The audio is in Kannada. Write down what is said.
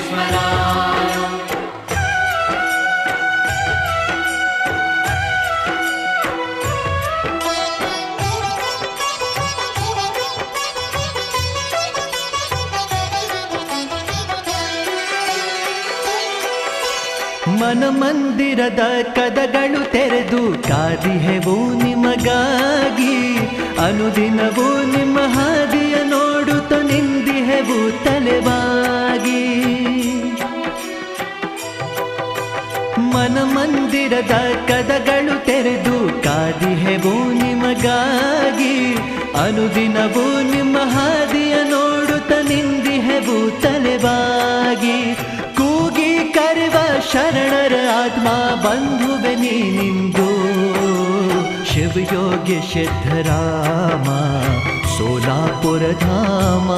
विस्मराय। ಮನ ಮಂದಿರದ ಕದಗಳು ತೆರೆದು ಕಾದಿಹೆವು ನಿಮಗಾಗಿ, ಅನುದಿನವೂ ನಿಮ್ಮ ಹಾದಿಯ ನೋಡುತ್ತ ನಿಂದಿಹೆವು ತಲೆಬಾಗಿ. ಮನ ಮಂದಿರದ ಕದಗಳು ತೆರೆದು ಕಾದಿಹೆವು ನಿಮಗಾಗಿ, ಅನುದಿನವೂ ನಿಮ್ಮ ಹಾದಿಯ ನೋಡುತ್ತ ನಿಂದಿಹೆವು ತಲೆಬಾಗಿ. ಕೂಗಿ ಕರೆವ ಶರಣರ ಆತ್ಮ ಬಂಧುವೆ ನೀನಿಂದು, ಶಿವಯೋಗಿ ಸಿದ್ಧರಾಮ ಸೋಲಾಪುರ ಧಾಮ.